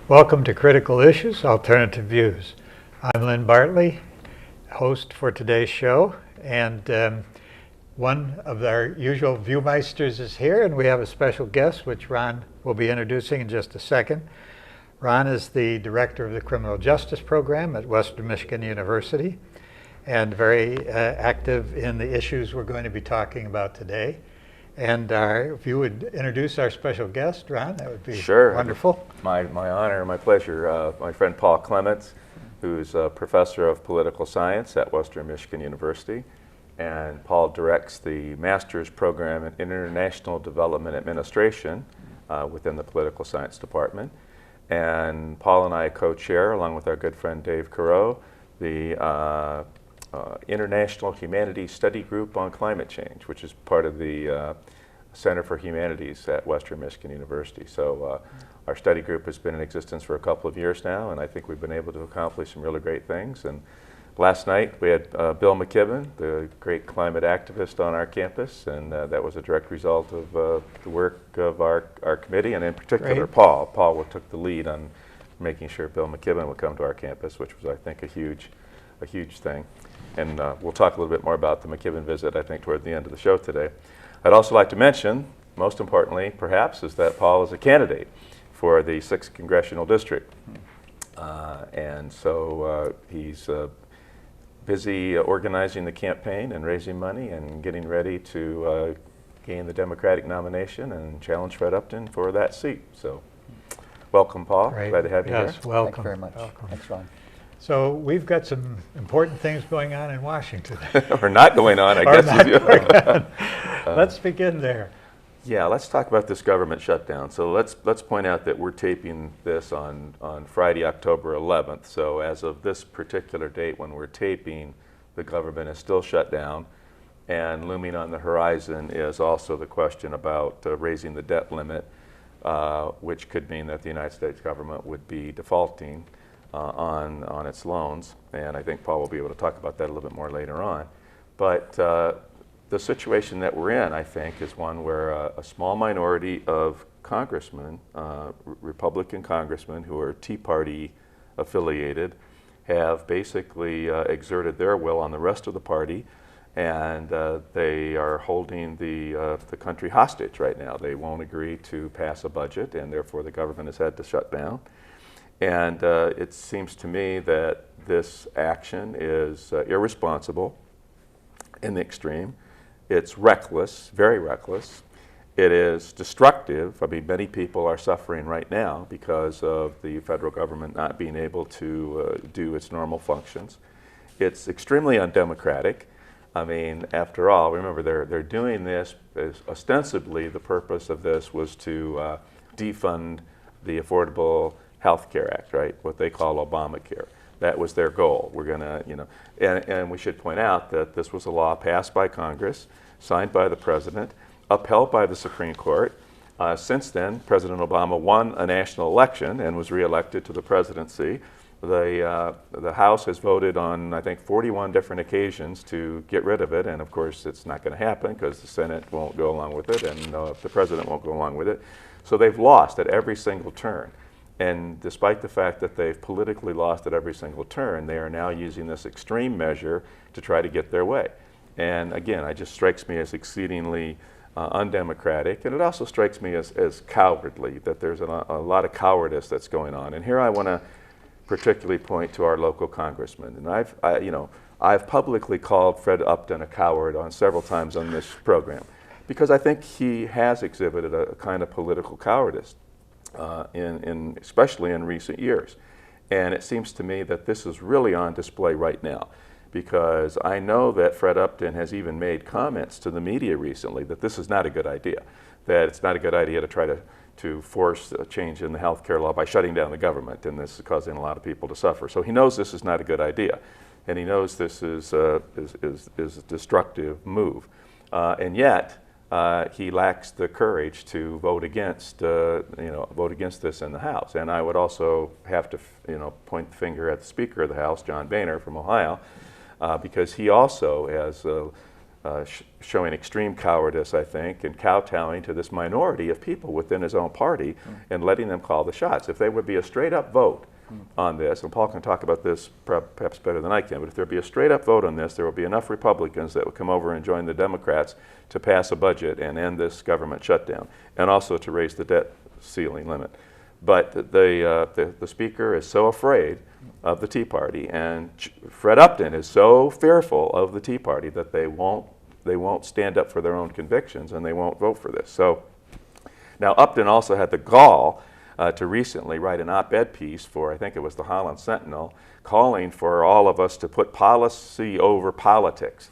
Welcome to Critical Issues, Alternative Views. I'm Lynwood Bartley, host for today's show, and one of our usual viewmeisters is here, and we have a special guest, which Ron will be introducing in just a second. Ron is the director of the Criminal Justice Program at Western Michigan University, and very active in the issues we're going to be talking about today. And if you would introduce our special guest, Ron, that would be wonderful. My honor, my pleasure. My friend Paul Clements, who's a professor of political science at Western Michigan University. And Paul directs the master's program in international development administration within the political science department. And Paul and I co-chair, along with our good friend Dave Carreau, the International Humanities Study Group on Climate Change, which is part of the Center for Humanities at Western Michigan University. So our study group has been in existence for a couple of years now, and I think we've been able to accomplish some really great things. And last night we had Bill McKibben, the great climate activist on our campus, and that was a direct result of the work of our committee, and in particular Paul. Paul took the lead on making sure Bill McKibben would come to our campus, which was, I think, a huge thing. And we'll talk a little bit more about the McKibben visit, I think, toward the end of the show today. I'd also like to mention, most importantly, perhaps, is that Paul is a candidate for the 6th Congressional District. And so he's busy organizing the campaign and raising money and getting ready to gain the Democratic nomination and challenge Fred Upton for that seat. So welcome, Paul. Glad to have you here. Yes, welcome. Thank you very much. Welcome. Thanks, Ron. So we've got some important things going on in Washington. Or not going on, I guess. Let's begin there. Yeah, let's talk about this government shutdown. So let's point out that we're taping this on Friday, October 11th. So as of this particular date when we're taping, the government is still shut down. And looming on the horizon is also the question about raising the debt limit, which could mean that the United States government would be defaulting on its loans, and I think Paul will be able to talk about that a little bit more later on. But the situation that we're in, I think, is one where a small minority of congressmen, Republican congressmen who are Tea Party affiliated, have basically exerted their will on the rest of the party, and they are holding the country hostage right now. They won't agree to pass a budget, and therefore the government has had to shut down. And it seems to me that this action is irresponsible in the extreme. It's reckless, very reckless. It is destructive. I mean, many people are suffering right now because of the federal government not being able to do its normal functions. It's extremely undemocratic. I mean, after all, remember, they're doing this, ostensibly the purpose of this was to defund the Affordable Health Care Act, right? What they call Obamacare. That was their goal. We're gonna, and we should point out that this was a law passed by Congress, signed by the President, upheld by the Supreme Court. Since then, President Obama won a national election and was reelected to the presidency. The House has voted on, I think, 41 different occasions to get rid of it, and of course it's not going to happen because the Senate won't go along with it, and the President won't go along with it. So they've lost at every single turn. And despite the fact that they've politically lost at every single turn, they are now using this extreme measure to try to get their way. And again, it just strikes me as exceedingly undemocratic, and it also strikes me as cowardly, that there's a lot of cowardice that's going on. And here I want to particularly point to our local congressman. And I've publicly called Fred Upton a coward on several times on this program, because I think he has exhibited a kind of political cowardice. Especially in recent years. And it seems to me that this is really on display right now, because I know that Fred Upton has even made comments to the media recently that this is not a good idea, that it's not a good idea to try to force a change in the health care law by shutting down the government, and this is causing a lot of people to suffer. So he knows this is not a good idea, and he knows this is a destructive move. And yet, he lacks the courage to vote against this in the House. And I would also have to, point the finger at the Speaker of the House, John Boehner from Ohio, because he also has showing extreme cowardice, I think, and kowtowing to this minority of people within his own party and letting them call the shots. If there would be a straight-up vote on this, and Paul can talk about this perhaps better than I can, but if there be a straight-up vote on this, there will be enough Republicans that would come over and join the Democrats to pass a budget and end this government shutdown, and also to raise the debt ceiling limit. But the Speaker is so afraid of the Tea Party, and Fred Upton is so fearful of the Tea Party that they won't stand up for their own convictions, and they won't vote for this. So now Upton also had the gall to recently write an op-ed piece for, I think it was the Holland Sentinel, calling for all of us to put policy over politics.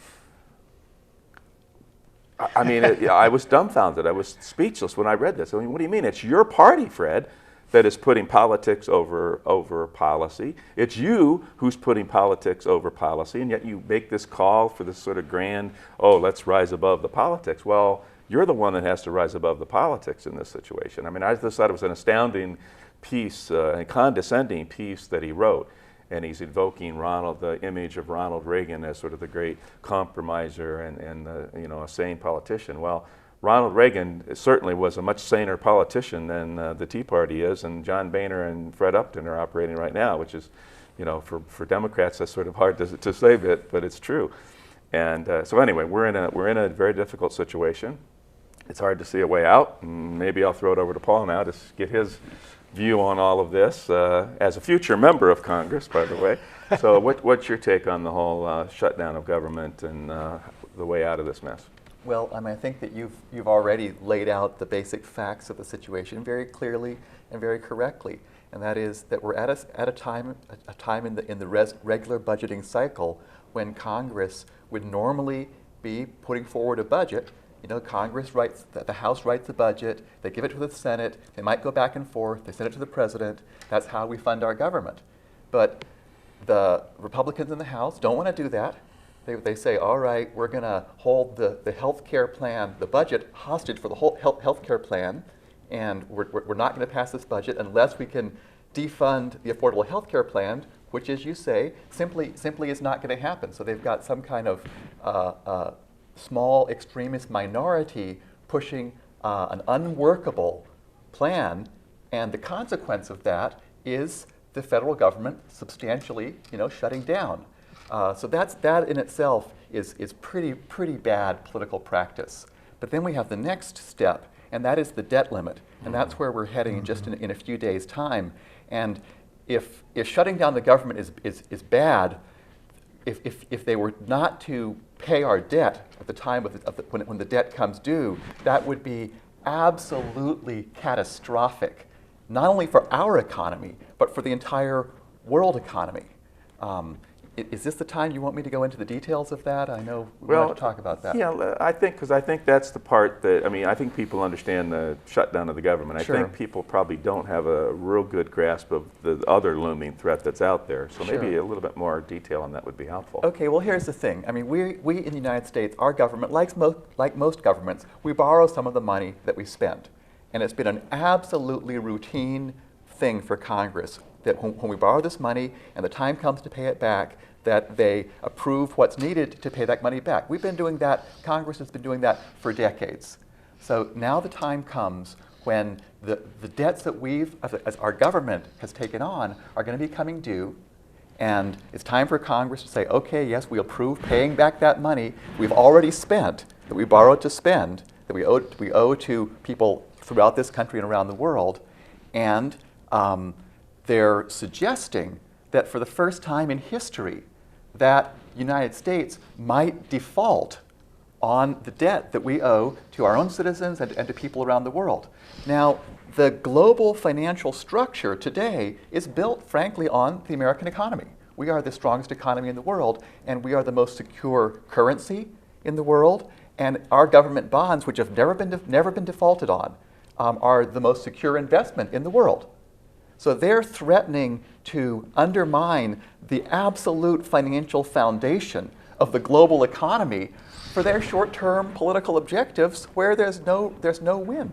I mean, I was dumbfounded. I was speechless when I read this. I mean, what do you mean? It's your party, Fred, that is putting politics over policy. It's you who's putting politics over policy, and yet you make this call for this sort of grand, oh, let's rise above the politics. Well, you're the one that has to rise above the politics in this situation. I mean, I just thought it was an astounding piece, a condescending piece that he wrote. And he's invoking the image of Ronald Reagan as sort of the great compromiser and a sane politician. Well, Ronald Reagan certainly was a much saner politician than the Tea Party is, and John Boehner and Fred Upton are operating right now, which is, for Democrats that's sort of hard to say, but it's true. And so anyway, we're in a very difficult situation. It's hard to see a way out. Maybe I'll throw it over to Paul now to get his view on all of this as a future member of Congress, by the way. So what's your take on the whole shutdown of government and the way out of this mess? Well, I think that you've already laid out the basic facts of the situation very clearly and very correctly, and that is that we're at a time in the regular budgeting cycle when Congress would normally be putting forward a budget. Congress writes, the House writes the budget, they give it to the Senate, they might go back and forth, they send it to the President. That's how we fund our government. But the Republicans in the House don't want to do that. They say, all right, we're going to hold the health care plan, the budget, hostage for the whole health care plan, and we're not going to pass this budget unless we can defund the Affordable Health Care Plan, which, as you say, simply is not going to happen. So they've got some kind of small extremist minority pushing an unworkable plan, and the consequence of that is the federal government substantially, shutting down. So that in itself is pretty bad political practice. But then we have the next step, and that is the debt limit, and that's where we're heading just in a few days' time. And if shutting down the government is bad, if they were not to pay our debt at the time when the debt comes due, that would be absolutely catastrophic, not only for our economy, but for the entire world economy. Is this the time you want me to go into the details of that? I know we want to talk about that. Yeah, I think that's the part that, I think people understand the shutdown of the government. Sure. I think people probably don't have a real good grasp of the other looming threat that's out there. So Sure. maybe a little bit more detail on that would be helpful. Okay, well, here's the thing. We in the United States, our government, like most governments, we borrow some of the money that we spend. And it's been an absolutely routine thing for Congress that when we borrow this money and the time comes to pay it back, that they approve what's needed to pay that money back. We've been doing that, Congress has been doing that for decades. So now the time comes when the debts that as our government has taken on are going to be coming due, and it's time for Congress to say, okay, yes, we approve paying back that money we've already spent, that we borrowed to spend, that we owe to people throughout this country and around the world, and they're suggesting that for the first time in history, that United States might default on the debt that we owe to our own citizens and to people around the world. Now, the global financial structure today is built, frankly, on the American economy. We are the strongest economy in the world, and we are the most secure currency in the world, and our government bonds, which have never been defaulted on, are the most secure investment in the world. So they're threatening to undermine the absolute financial foundation of the global economy for their short-term political objectives, where there's no win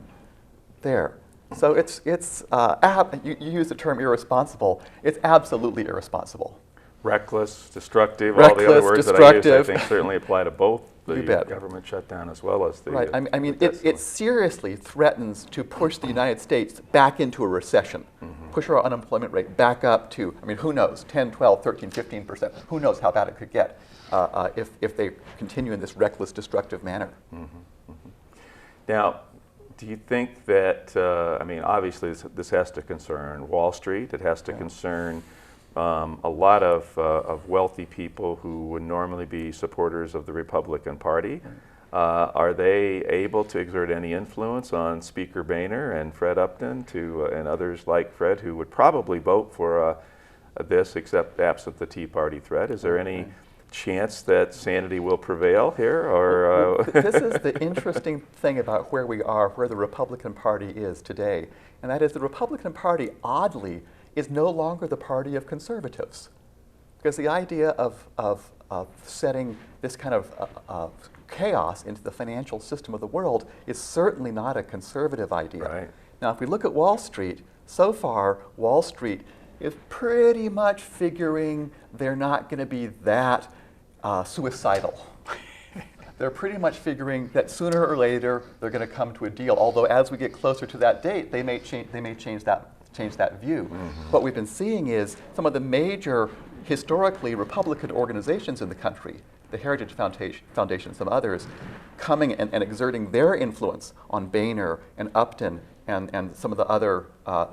there. So you use the term irresponsible. It's absolutely irresponsible. Reckless, destructive, all the other words that I use, I think certainly apply to both You bet. government shutdown as well as the... Right. I mean, the debt it seriously threatens to push the United States back into a recession, push our unemployment rate back up to, I mean, who knows, 10, 12, 13, 15%. Who knows how bad it could get if they continue in this reckless, destructive manner. Now, do you think that, I mean, obviously this has to concern Wall Street, it has to concern a lot of wealthy people who would normally be supporters of the Republican Party. Are they able to exert any influence on Speaker Boehner and Fred Upton and others like Fred who would probably vote for this except absent the Tea Party threat? Is there any chance that sanity will prevail here? Or This is the interesting thing about where we are, where the Republican Party is today, and that is the Republican Party, oddly, is no longer the party of conservatives. Because the idea of setting this kind of chaos into the financial system of the world is certainly not a conservative idea. Right. Now, if we look at Wall Street, so far, Wall Street is pretty much figuring they're not going to be that suicidal. They're pretty much figuring that sooner or later they're going to come to a deal. Although as we get closer to that date, they may change that view. What we've been seeing is some of the major historically Republican organizations in the country, the Heritage Foundation, some others, coming and exerting their influence on Boehner and Upton and some of the other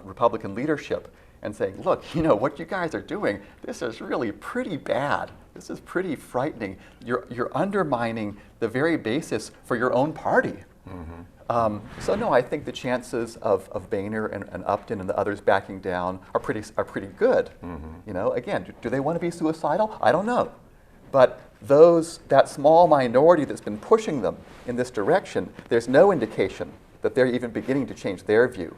Republican leadership, and saying, look, you know, what you guys are doing, this is really pretty bad. This is pretty frightening. You're undermining the very basis for your own party. So no, I think the chances of Boehner and Upton and the others backing down are pretty good. You know, again, do they want to be suicidal? I don't know. But that small minority that's been pushing them in this direction, there's no indication that they're even beginning to change their view.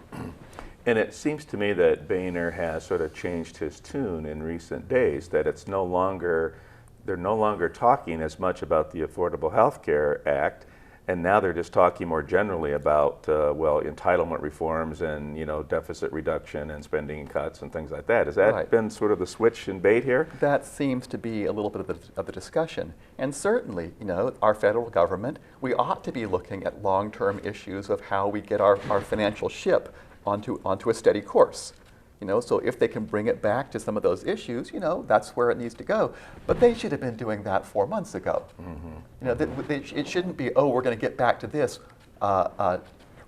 And it seems to me that Boehner has sort of changed his tune in recent days, that they're no longer talking as much about the Affordable Health Care Act, and now they're just talking more generally about, well, entitlement reforms and, you know, deficit reduction and spending cuts and things like that. Has that been sort of the switch in bait here? That seems to be a little bit of the discussion. And certainly, you know, our federal government, we ought to be looking at long-term issues of how we get our financial ship onto a steady course. You know, so if they can bring it back to some of those issues, you know, that's where it needs to go. But they should have been doing that 4 months ago. You know, it shouldn't be, oh, we're going to get back to this,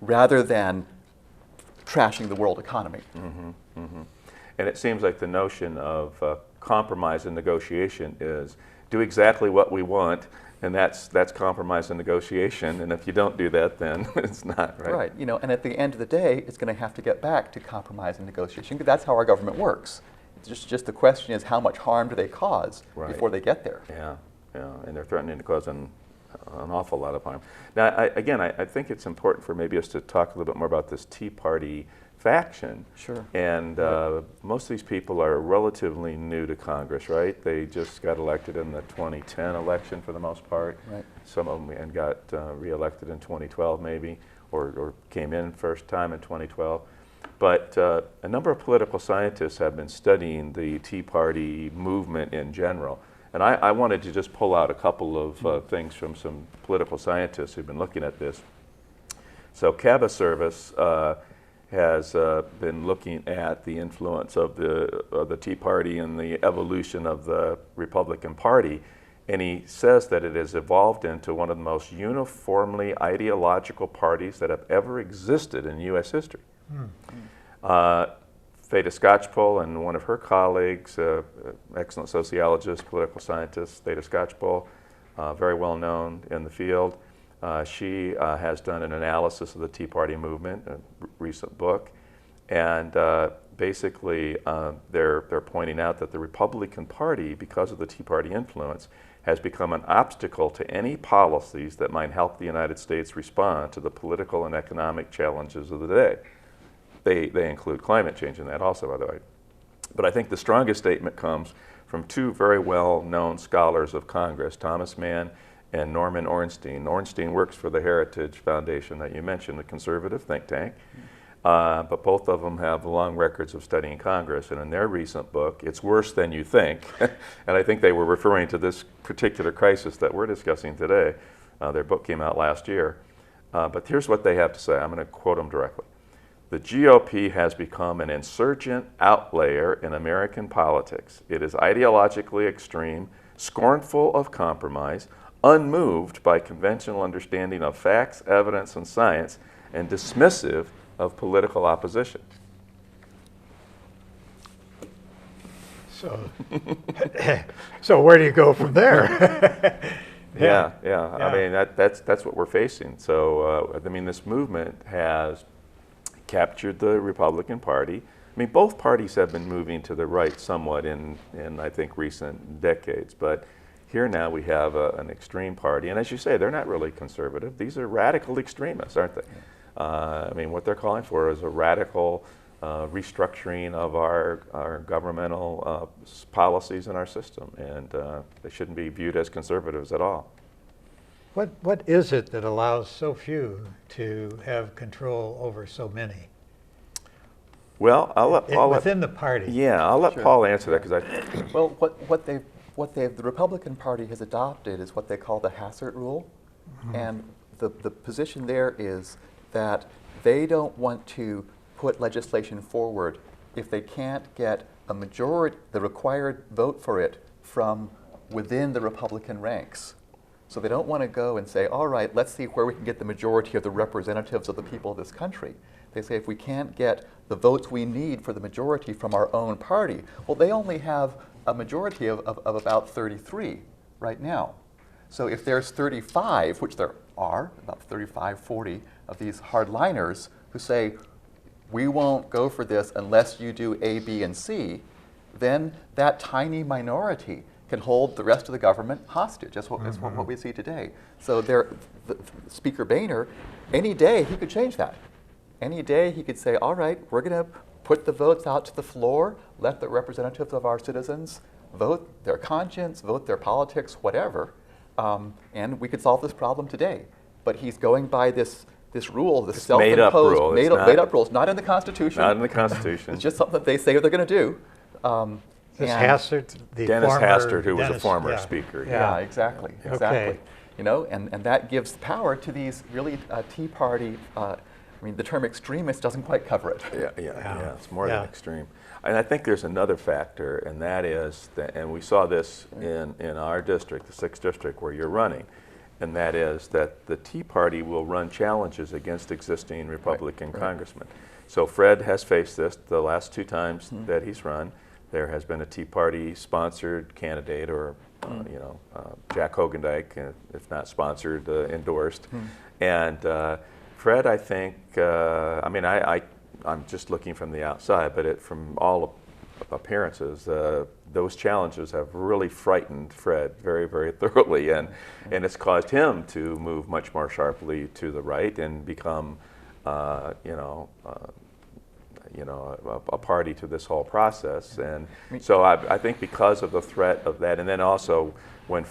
rather than trashing the world economy. And it seems like the notion of compromise and negotiation is do exactly what we want, and that's compromise and negotiation. And if you don't do that, then it's not, right? Right. You know, and at the end of the day, it's going to have to get back to compromise and negotiation. That's how our government works. It's just the question is how much harm do they cause before they get there? Yeah, and they're threatening to cause an awful lot of harm. Now, I think it's important for maybe us to talk a little bit more about this Tea Party faction. Sure. And most of these people are relatively new to Congress, right? They just got elected in the 2010 election for the most part. Right. Some of them and got reelected in 2012 maybe, or came in first time in 2012. But a number of political scientists have been studying the Tea Party movement in general. And I wanted to just pull out a couple of things from some political scientists who've been looking at this. So Cabot Service has been looking at the influence of the Tea Party and the evolution of the Republican Party, and he says that it has evolved into one of the most uniformly ideological parties that have ever existed in U.S. history. Theda Skocpol and one of her colleagues, excellent sociologist, political scientist, Theda Skocpol, very well known in the field. She has done an analysis of the Tea Party movement, a recent book, and basically they're pointing out that the Republican Party, because of the Tea Party influence, has become an obstacle to any policies that might help the United States respond to the political and economic challenges of the day. They include climate change in that also, by the way. But I think the strongest statement comes from two very well-known scholars of Congress, Thomas Mann and Norman Ornstein. Ornstein works for the Heritage Foundation that you mentioned, the conservative think tank. But both of them have long records of studying Congress. And in their recent book, It's Worse Than You Think, and I think they were referring to this particular crisis that we're discussing today, Their book came out last year. But here's what they have to say. I'm going to quote them directly. The GOP has become an insurgent outlier in American politics. It is ideologically extreme, scornful of compromise, unmoved by conventional understanding of facts, evidence, and science, and dismissive of political opposition. So where do you go from there? Yeah. I mean, that's what we're facing. So, I mean, this movement has captured the Republican Party. I mean, both parties have been moving to the right somewhat in I think, recent decades. But here now we have an extreme party. And as you say, they're not really conservative. These are radical extremists, aren't they? I mean, what they're calling for is a radical restructuring of our governmental policies in our system, and they shouldn't be viewed as conservatives at all. What is it that allows so few to have control over so many? Well, within the party. Yeah, I'll let Sure. Paul answer that because Well, the Republican Party has adopted is what they call the Hassert Rule, and the position there is that they don't want to put legislation forward if they can't get a majority, the required vote for it, from within the Republican ranks. So they don't want to go and say, all right, let's see where we can get the majority of the representatives of the people of this country. They say if we can't get the votes we need for the majority from our own party, well, they only have a majority of about 33 right now. So if there's 35, which there are, about 35, 40 of these hardliners who say, we won't go for this unless you do A, B, and C, then that tiny minority can hold the rest of the government hostage. That's what we see today. So Speaker Boehner, any day he could change that. Any day he could say, all right, we're going to put the votes out to the floor, let the representatives of our citizens vote their conscience, vote their politics, whatever, and we could solve this problem today. But he's going by this rule, this self-imposed, made-up rule. It's not in the Constitution. Not in the Constitution. It's just something that they say they're going to do. Dennis Hastert, who was a former speaker. Yeah, exactly. Okay. You know, and that gives power to these really Tea Party. I mean, the term extremist doesn't quite cover it. Yeah. It's more than extreme. And I think there's another factor, and that is that, and we saw this in our district, the 6th district, where you're running, and that is that the Tea Party will run challenges against existing Republican congressmen. So Fred has faced this the last 2 times that he's run. There has been a Tea Party sponsored candidate, or Jack Hogendijk, if not sponsored, endorsed. And Fred, I think, I mean, I'm just looking from the outside, but from all appearances, those challenges have really frightened Fred very, very thoroughly, and it's caused him to move much more sharply to the right and become, a party to this whole process. And so I think because of the threat of that, and then also when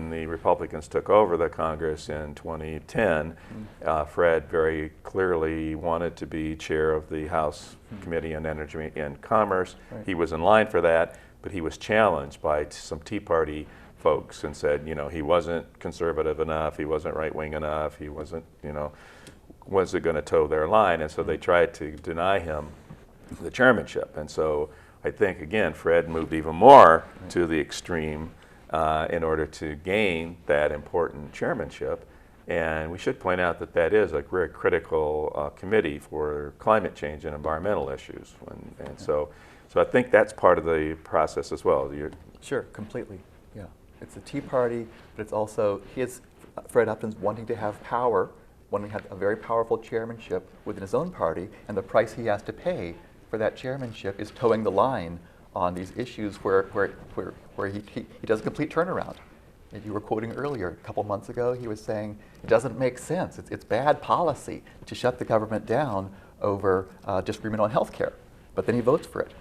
the Republicans took over the Congress in 2010, Fred very clearly wanted to be chair of the House Committee on Energy and Commerce. He was in line for that, but he was challenged by some Tea Party folks and said, he wasn't conservative enough, he wasn't right-wing enough, he wasn't, was it going to toe their line? And so they tried to deny him the chairmanship. And so I think, again, Fred moved even more to the extreme in order to gain that important chairmanship. And we should point out that that is a very critical committee for climate change and environmental issues. So I think that's part of the process as well. Sure, completely. Yeah, it's the Tea Party, but it's also Fred Upton's wanting to have power, wanting to have a very powerful chairmanship within his own party, and the price he has to pay for that chairmanship is towing the line on these issues where he does a complete turnaround. And you were quoting earlier, a couple months ago, he was saying it doesn't make sense. It's bad policy to shut the government down over disagreement on health care. But then he votes for it.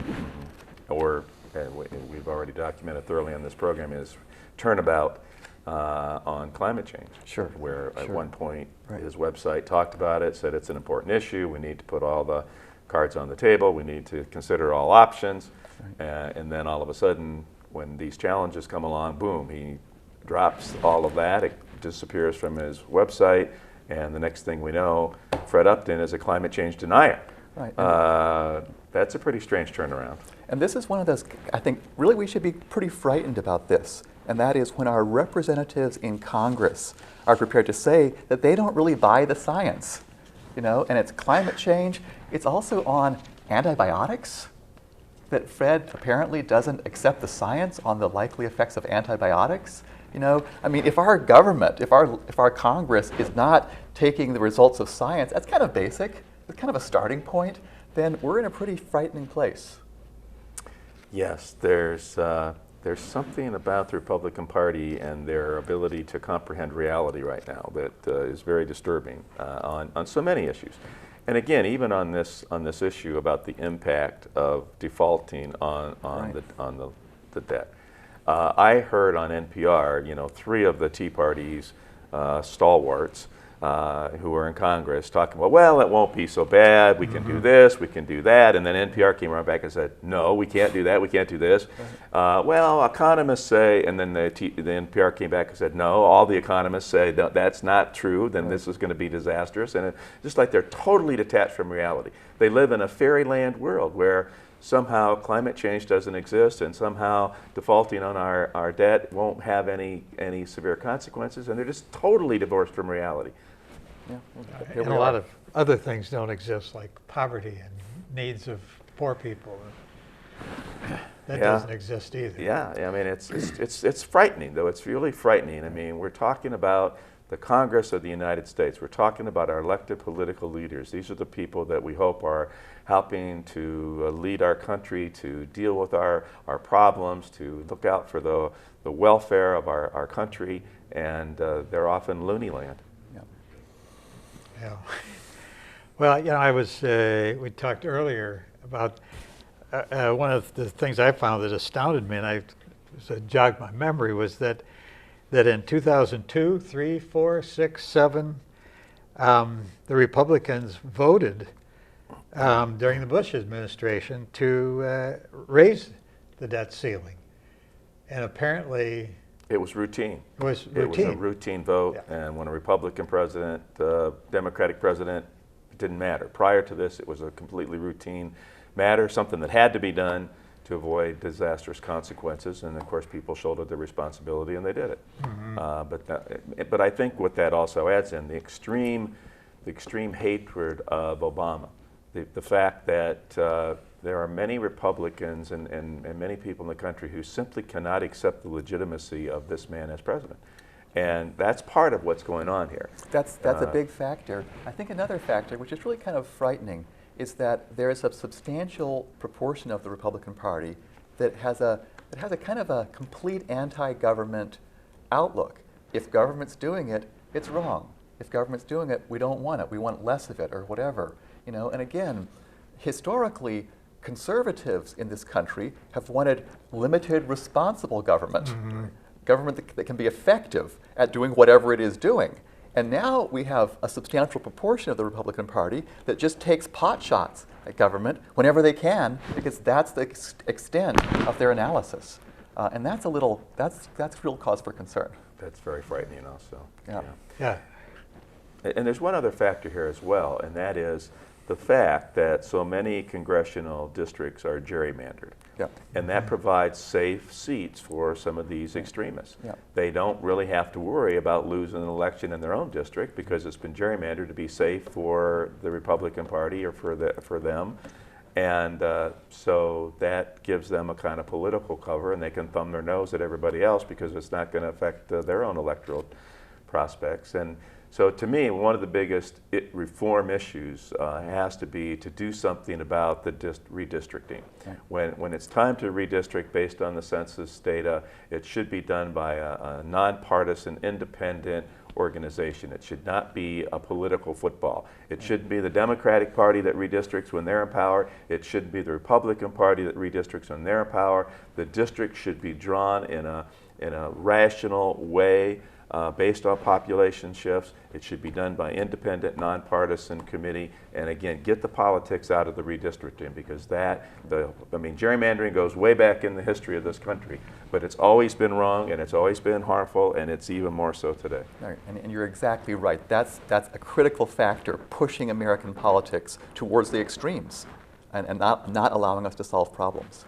Or, we've already documented thoroughly on this program, is turnabout on climate change. Sure. Where at one point his website talked about it, said it's an important issue, we need to put all the cards on the table, we need to consider all options. And then all of a sudden, when these challenges come along, boom, he drops all of that, disappears from his website, and the next thing we know, Fred Upton is a climate change denier. Right. That's a pretty strange turnaround. And this is one of those, I think, really we should be pretty frightened about this. And that is when our representatives in Congress are prepared to say that they don't really buy the science. And it's climate change. It's also on antibiotics, that Fred apparently doesn't accept the science on the likely effects of antibiotics. I mean, if our government, if our Congress is not taking the results of science, that's kind of basic, it's kind of a starting point, then we're in a pretty frightening place. Yes, there's something about the Republican Party and their ability to comprehend reality right now that is very disturbing on so many issues. And again, even on this issue about the impact of defaulting on the debt. I heard on NPR, 3 of the Tea Party's stalwarts who were in Congress talking about, well, it won't be so bad, we can do this, we can do that, and then NPR came right back and said, no, we can't do that, we can't do this. Well, economists say, and then the NPR came back and said, no, all the economists say that's not true, then this is going to be disastrous, and just like they're totally detached from reality. They live in a fairyland world where somehow climate change doesn't exist, and somehow defaulting on our debt won't have any severe consequences, and they're just totally divorced from reality. Yeah. And a lot of other things don't exist, like poverty and needs of poor people. That doesn't exist either. Yeah, I mean, it's frightening, though. It's really frightening. I mean, we're talking about the Congress of the United States. We're talking about our elected political leaders. These are the people that we hope are helping to lead our country, to deal with our problems, to look out for the welfare of our country, and they're often loony land. Yeah. Well, I was. We talked earlier about one of the things I found that astounded me, and jogged my memory, was that in 2002, 3, 4, 6, 7, the Republicans voted during the Bush administration to raise the debt ceiling, and apparently it was routine. It was routine. It was a routine vote, and when a Republican president, Democratic president, it didn't matter. Prior to this, it was a completely routine matter, something that had to be done to avoid disastrous consequences, and of course people shouldered the responsibility and they did it. But I think what that also adds in, the extreme hatred of Obama, the fact that there are many Republicans and many people in the country who simply cannot accept the legitimacy of this man as president. And that's part of what's going on here. That's a big factor. I think another factor, which is really kind of frightening, is that there is a substantial proportion of the Republican Party that has a kind of a complete anti-government outlook. If government's doing it, it's wrong. If government's doing it, we don't want it. We want less of it, or whatever. And again, historically, conservatives in this country have wanted limited, responsible government, government that can be effective at doing whatever it is doing. And now we have a substantial proportion of the Republican Party that just takes pot shots at government whenever they can, because that's the extent of their analysis. And that's real cause for concern. That's very frightening also. Yeah. And there's one other factor here as well, and that is the fact that so many congressional districts are gerrymandered. And that provides safe seats for some of these extremists. They don't really have to worry about losing an election in their own district because it's been gerrymandered to be safe for the Republican Party or for them. And so that gives them a kind of political cover, and they can thumb their nose at everybody else because it's not going to affect their own electoral prospects. And so to me, one of the biggest reform issues has to be to do something about the redistricting. When it's time to redistrict based on the census data, it should be done by a nonpartisan, independent organization. It should not be a political football. It shouldn't be the Democratic Party that redistricts when they're in power. It shouldn't be the Republican Party that redistricts when they're in power. The district should be drawn in a rational way. based on population shifts. It should be done by independent, nonpartisan committee. And again, get the politics out of the redistricting, because gerrymandering goes way back in the history of this country, but it's always been wrong and it's always been harmful, and it's even more so today. Right. And you're exactly right. That's a critical factor pushing American politics towards the extremes and not allowing us to solve problems.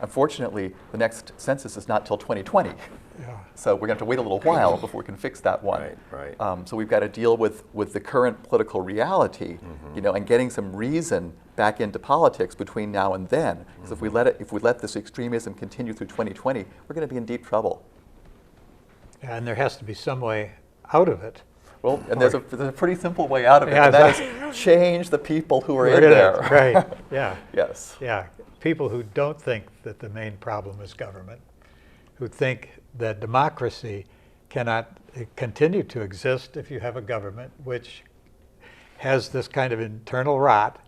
Unfortunately, the next census is not till 2020. Yeah. So we're going to have to wait a little while before we can fix that one. Right. So we've got to deal with the current political reality, and getting some reason back into politics between now and then. Because if we let this extremism continue through 2020, we're going to be in deep trouble. Yeah, and there has to be some way out of it. Well, and there's a pretty simple way out of it, Yeah, and that is change the people who are in there. Right. Yeah. Yes. Yeah. People who don't think that the main problem is government, who think that democracy cannot continue to exist if you have a government which has this kind of internal rot,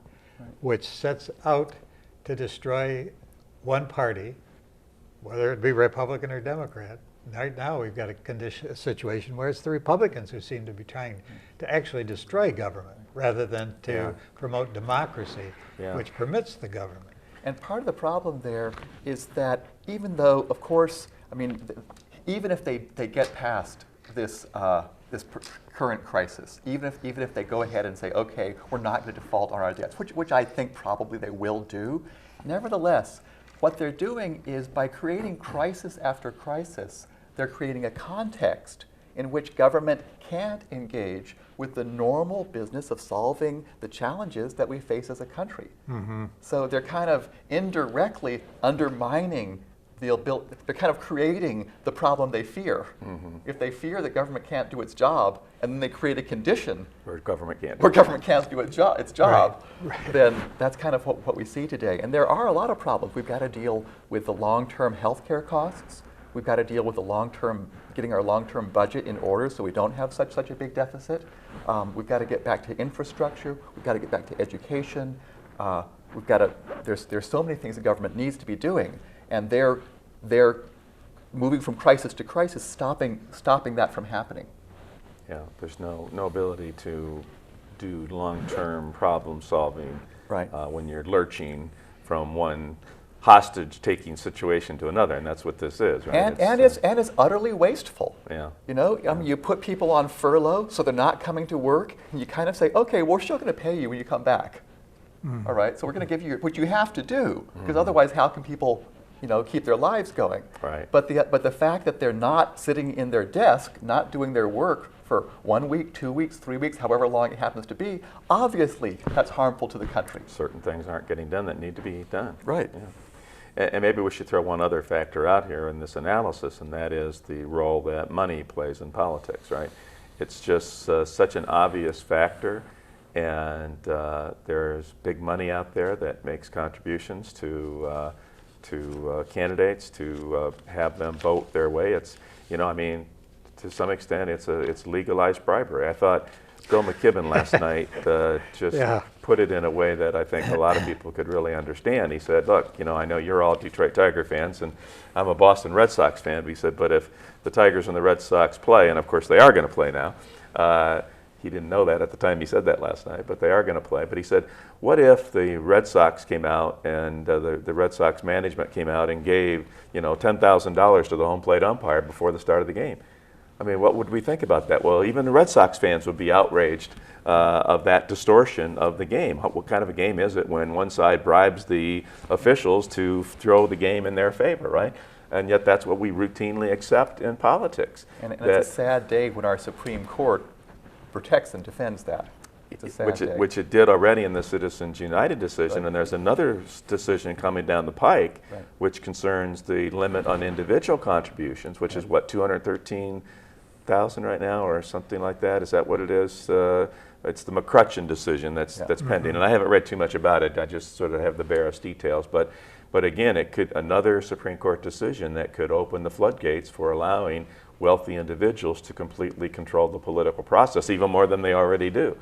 which sets out to destroy one party, whether it be Republican or Democrat. Right now we've got a situation where it's the Republicans who seem to be trying to actually destroy government rather than to promote democracy, which permits the government. And part of the problem there is that even though, of course, even if they get past this current crisis, even if they go ahead and say, okay, we're not going to default on our debts, which I think probably they will do, nevertheless, what they're doing is by creating crisis after crisis, they're creating a context in which government can't engage with the normal business of solving the challenges that we face as a country. So they're kind of indirectly undermining they're kind of creating the problem they fear. If they fear that government can't do its job, and then they create a condition where government can't do its job, then that's kind of what we see today. And there are a lot of problems. We've got to deal with the long-term health care costs. We've got to deal with getting our long-term budget in order so we don't have such a big deficit. We've got to get back to infrastructure. We've got to get back to education. There's so many things the government needs to be doing, and they're moving from crisis to crisis, stopping that from happening. Yeah, there's no ability to do long-term problem solving when you're lurching from one hostage-taking situation to another, and that's what this is, right? And it's utterly wasteful. Yeah. You put people on furlough so they're not coming to work, and you kind of say, okay, we're still going to pay you when you come back. All right, so we're going to give you what you have to do, because otherwise, how can people, keep their lives going? Right. But the fact that they're not sitting in their desk, not doing their work for 1 week, 2 weeks, 3 weeks, however long it happens to be, obviously that's harmful to the country. Certain things aren't getting done that need to be done. Right. Yeah. And maybe we should throw one other factor out here in this analysis, and that is the role that money plays in politics, right? It's just such an obvious factor, and there's big money out there that makes contributions to candidates to have them vote their way. It's, to some extent, it's legalized bribery. I thought Bill McKibben last night put it in a way that I think a lot of people could really understand. He said, look, I know you're all Detroit Tiger fans, and I'm a Boston Red Sox fan, but he said, but if the Tigers and the Red Sox play, and of course they are going to play now, he didn't know that at the time he said that last night, but they are going to play. But he said, what if the Red Sox came out and the Red Sox management came out and gave, $10,000 to the home plate umpire before the start of the game? I mean, what would we think about that? Well, even the Red Sox fans would be outraged of that distortion of the game. What kind of a game is it when one side bribes the officials to throw the game in their favor, right? And yet that's what we routinely accept in politics. And it's a sad day when our Supreme Court protects and defends that. It's a sad day. Which it did already in the Citizens United decision, and there's another decision coming down the pike, which concerns the limit on individual contributions, which is what, 213,000 right now, or something like that. Is that what it is? It's the McCutcheon decision that's pending, and I haven't read too much about it. I just sort of have the barest details, but again, it could another Supreme Court decision that could open the floodgates for allowing wealthy individuals to completely control the political process, even more than they already do,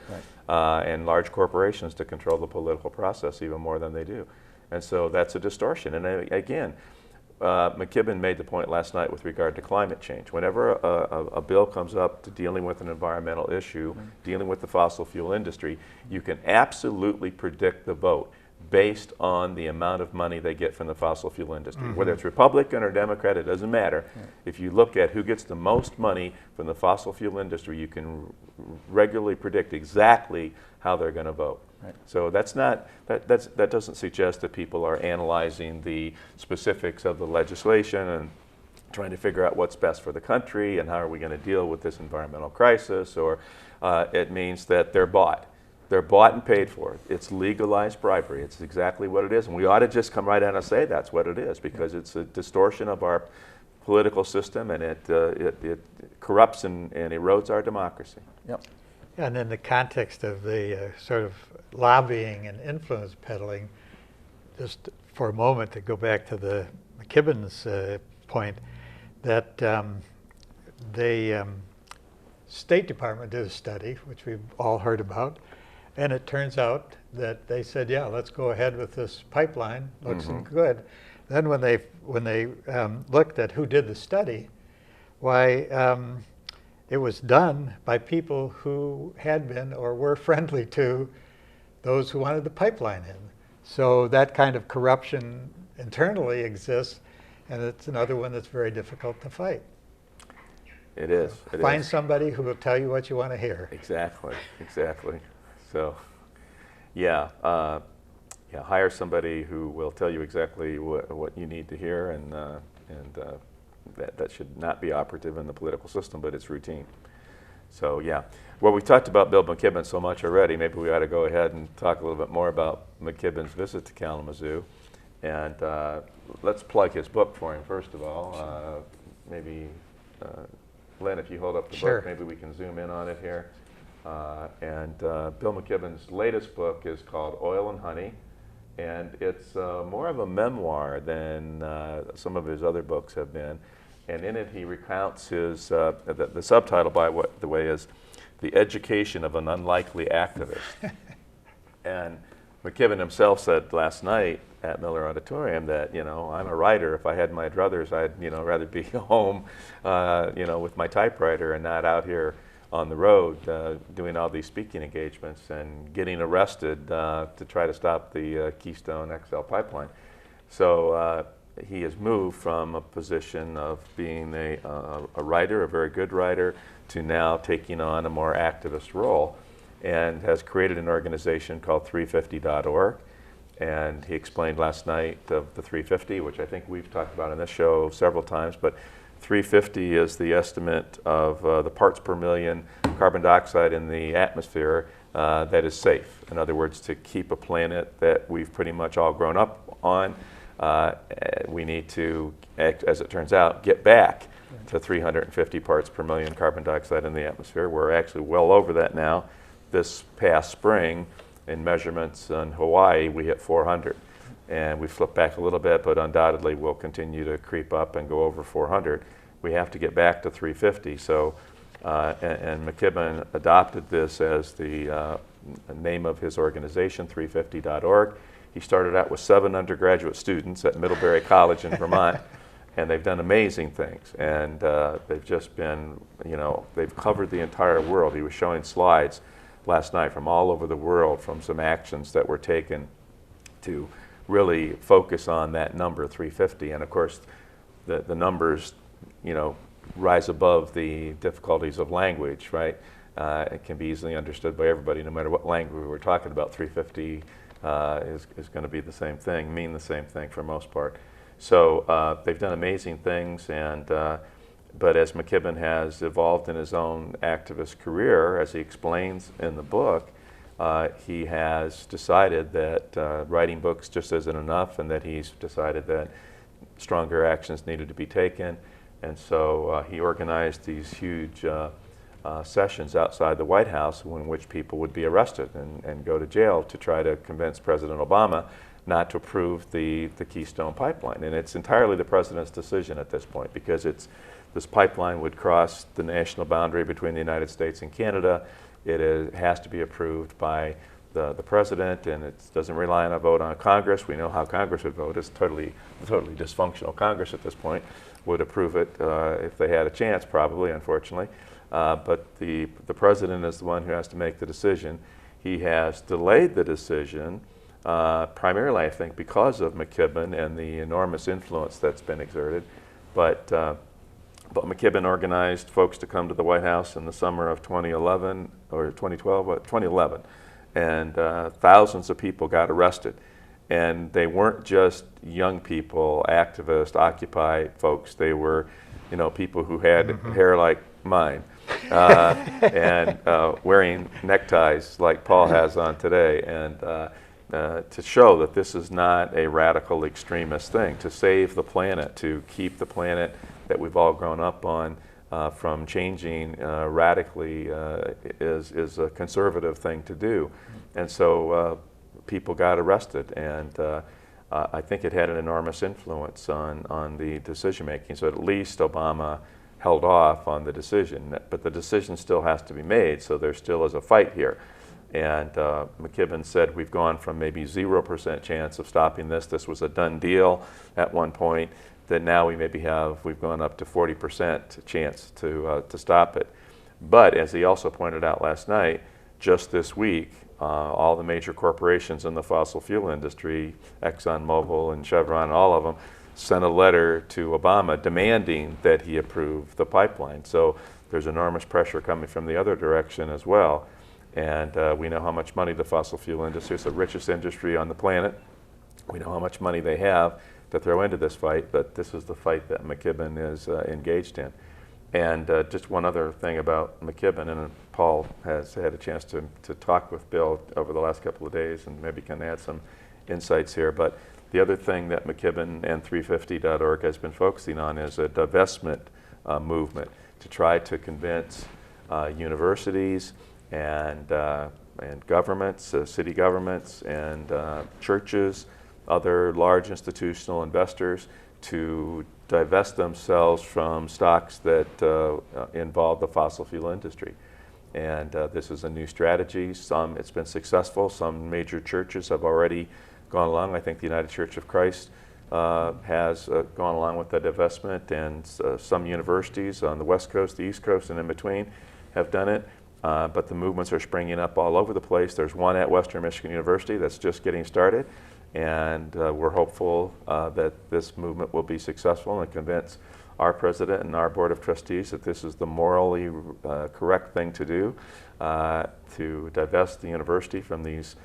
and large corporations to control the political process even more than they do. And so that's a distortion. And again, McKibben made the point last night with regard to climate change. Whenever a bill comes up to dealing with an environmental issue, dealing with the fossil fuel industry, you can absolutely predict the vote based on the amount of money they get from the fossil fuel industry. Whether it's Republican or Democrat, it doesn't matter. If you look at who gets the most money from the fossil fuel industry, you can regularly predict exactly how they're going to vote. Right. So that doesn't suggest that people are analyzing the specifics of the legislation and trying to figure out what's best for the country and how are we going to deal with this environmental crisis, or it means that they're bought. They're bought and paid for. It's legalized bribery. It's exactly what it is. And we ought to just come right out and say that's what it is, because it's a distortion of our political system, and it corrupts and erodes our democracy. Yep. And in the context of the sort of lobbying and influence peddling, just for a moment to go back to the McKibben's point, that the State Department did a study, which we've all heard about, and it turns out that they said, yeah, let's go ahead with this pipeline, looks good. Then when they looked at who did the study, why, it was done by people who had been or were friendly to those who wanted the pipeline in. So that kind of corruption internally exists, and it's another one that's very difficult to fight. It is. Find somebody who will tell you what you want to hear. Exactly. So, yeah, hire somebody who will tell you exactly what you need to hear, and that should not be operative in the political system, but it's routine. So, yeah. Well, we talked about Bill McKibben so much already. Maybe we ought to go ahead and talk a little bit more about McKibben's visit to Kalamazoo. And let's plug his book for him, first of all. Maybe, Lynn, if you hold up the book, maybe we can zoom in on it here. Bill McKibben's latest book is called Oil and Honey, and it's more of a memoir than some of his other books have been. And in it, he recounts his, the subtitle, by the way, is The Education of an Unlikely Activist. And McKibben himself said last night at Miller Auditorium that, I'm a writer. If I had my druthers, I'd, rather be home, with my typewriter and not out here on the road doing all these speaking engagements and getting arrested to try to stop the Keystone XL pipeline. So he has moved from a position of being a writer, a very good writer, to now taking on a more activist role, and has created an organization called 350.org. And he explained last night of the 350, which I think we've talked about on this show several times, but 350 is the estimate of the parts per million carbon dioxide in the atmosphere that is safe. In other words, to keep a planet that we've pretty much all grown up on, we need to, as it turns out, get back to 350 parts per million carbon dioxide in the atmosphere. We're actually well over that now. This past spring, in measurements in Hawaii, we hit 400. And we flipped back a little bit, but undoubtedly we'll continue to creep up and go over 400. We have to get back to 350. So, and McKibben adopted this as the name of his organization, 350.org. He started out with 7 undergraduate students at Middlebury College in Vermont, and they've done amazing things. And they've just been, they've covered the entire world. He was showing slides last night from all over the world, from some actions that were taken to really focus on that number 350. And of course, the numbers, rise above the difficulties of language, right? It can be easily understood by everybody, no matter what language we're talking about. 350 is going to be the same thing, mean the same thing for most part. So they've done amazing things, and but as McKibben has evolved in his own activist career, as he explains in the book, he has decided that writing books just isn't enough, and that he's decided that stronger actions needed to be taken. And so he organized these huge sessions outside the White House in which people would be arrested and go to jail to try to convince President Obama not to approve the Keystone pipeline. And it's entirely the president's decision at this point, because this pipeline would cross the national boundary between the United States and Canada. It has to be approved by the president, and it doesn't rely on a vote on Congress. We know how Congress would vote. It's totally dysfunctional Congress at this point. Would approve it if they had a chance, probably, unfortunately. But the president is the one who has to make the decision. He has delayed the decision, primarily, I think, because of McKibben and the enormous influence that's been exerted. But McKibben organized folks to come to the White House in the summer of 2011, or 2012, 2011. And thousands of people got arrested. And they weren't just young people, activists, Occupy folks. They were, people who had hair like mine and wearing neckties like Paul has on today. And to show that this is not a radical extremist thing, to save the planet, to keep the planet that we've all grown up on from changing radically is a conservative thing to do. And so people got arrested, and I think it had an enormous influence on the decision making. So at least Obama held off on the decision, but the decision still has to be made, so there still is a fight here. And McKibben said we've gone from maybe 0% chance of stopping this. This was a done deal at one point. That now we've gone up to 40% chance to stop it. But as he also pointed out last night, just this week, all the major corporations in the fossil fuel industry, ExxonMobil and Chevron, all of them, sent a letter to Obama demanding that he approve the pipeline. So there's enormous pressure coming from the other direction as well. And we know how much money the fossil fuel industry is, the richest industry on the planet. We know how much money they have to throw into this fight, but this is the fight that McKibben is engaged in. And just one other thing about McKibben, and Paul has had a chance to talk with Bill over the last couple of days and maybe can add some insights here, but the other thing that McKibben and 350.org has been focusing on is a divestment movement to try to convince universities and governments, city governments and churches, other large institutional investors to divest themselves from stocks that involve the fossil fuel industry. And this is a new strategy. It's been successful. Some major churches have already gone along. I think the United Church of Christ has gone along with the divestment, and some universities on the West Coast, the East Coast, and in between have done it. But the movements are springing up all over the place. There's one at Western Michigan University that's just getting started. And we're hopeful that this movement will be successful and convince our president and our board of trustees that this is the morally correct thing to do, to divest the university from these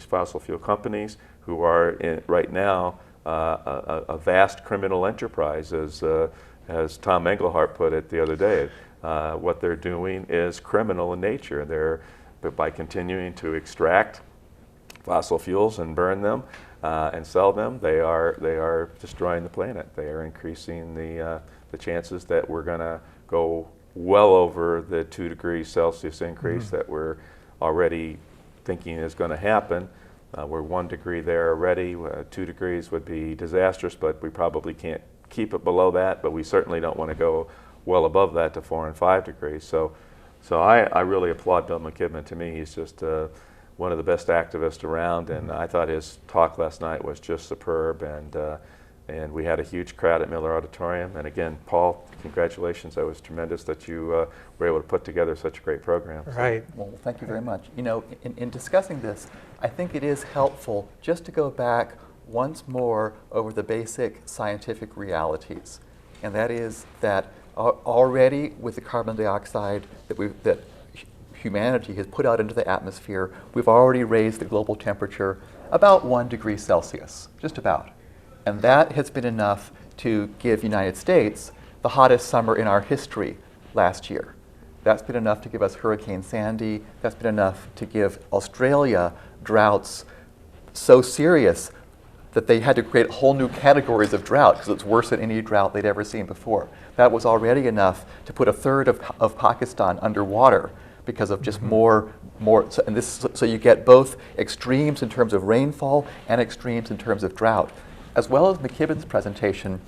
fossil fuel companies who are right now a vast criminal enterprise, as Tom Engelhardt put it the other day. What they're doing is criminal in nature. But by continuing to extract fossil fuels and burn them and sell them, they are destroying the planet. They are increasing the chances that we're going to go well over the 2 degrees Celsius increase that we're already thinking is going to happen. We're 1 degree there already. 2 degrees would be disastrous, but we probably can't keep it below that, but we certainly don't want to go well above that to 4 and 5 degrees. So I really applaud Bill McKibben. To me, he's just one of the best activists around, and I thought his talk last night was just superb, and we had a huge crowd at Miller Auditorium. And again, Paul, congratulations. That was tremendous that you were able to put together such a great program. Right. Well, thank you very much. In discussing this, I think it is helpful just to go back once more over the basic scientific realities. And that is that already with the carbon dioxide that humanity has put out into the atmosphere, we've already raised the global temperature about 1 degree Celsius, just about. And that has been enough to give United States the hottest summer in our history last year. That's been enough to give us Hurricane Sandy. That's been enough to give Australia droughts so serious that they had to create whole new categories of drought because it's worse than any drought they'd ever seen before. That was already enough to put a third of Pakistan underwater because of just more. So you get both extremes in terms of rainfall and extremes in terms of drought. As well as McKibben's presentation,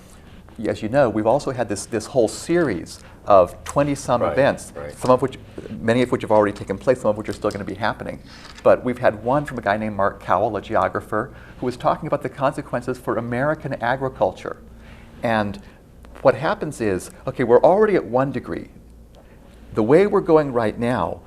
as you know, we've also had this whole series of 20-some Right, events, right. many of which have already taken place, some of which are still going to be happening. But we've had one from a guy named Mark Cowell, a geographer, who was talking about the consequences for American agriculture. And what happens is, okay, we're already at 1 degree. The way we're going right now,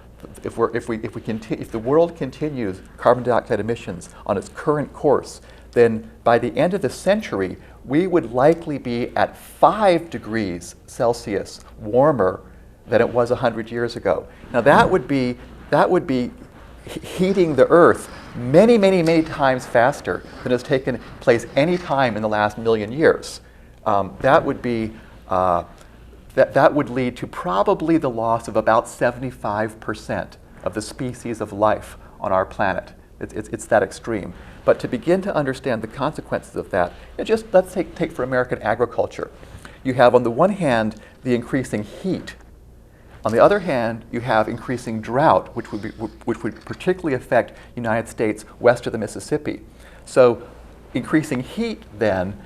if the world continues carbon dioxide emissions on its current course, then by the end of the century, we would likely be at 5 degrees Celsius warmer than it was 100 years ago. Now that would be heating the Earth many, many, many times faster than has taken place any time in the last million years. That would lead to probably the loss of about 75% of the species of life on our planet. It's that extreme. But to begin to understand the consequences of that, let's take for American agriculture. You have on the one hand the increasing heat. On the other hand, you have increasing drought, which would particularly affect the United States west of the Mississippi. So increasing heat then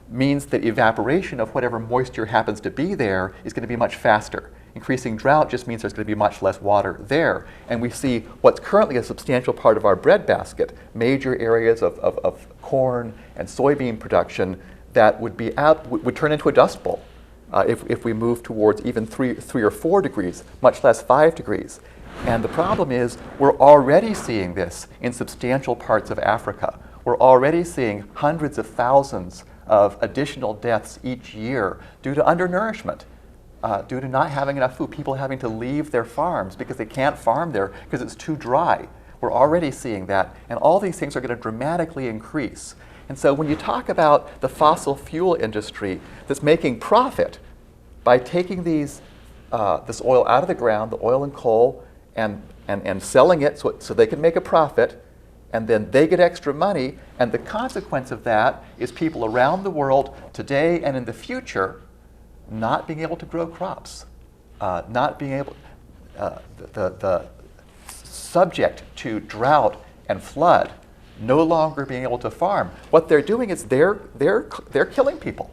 means that evaporation of whatever moisture happens to be there is going to be much faster. Increasing drought just means there's going to be much less water there. And we see what's currently a substantial part of our breadbasket, major areas of corn and soybean production that would turn into a dust bowl if we move towards even 3 or 4 degrees, much less 5 degrees. And the problem is we're already seeing this in substantial parts of Africa. We're already seeing hundreds of thousands of additional deaths each year due to undernourishment, due to not having enough food, people having to leave their farms because they can't farm there because it's too dry. We're already seeing that, and all these things are going to dramatically increase. And so when you talk about the fossil fuel industry that's making profit by taking this oil out of the ground, the oil and coal, and selling it so they can make a profit, and then they get extra money, and the consequence of that is people around the world today and in the future not being able to grow crops, not being able, the subject to drought and flood, no longer being able to farm. What they're doing is they're killing people.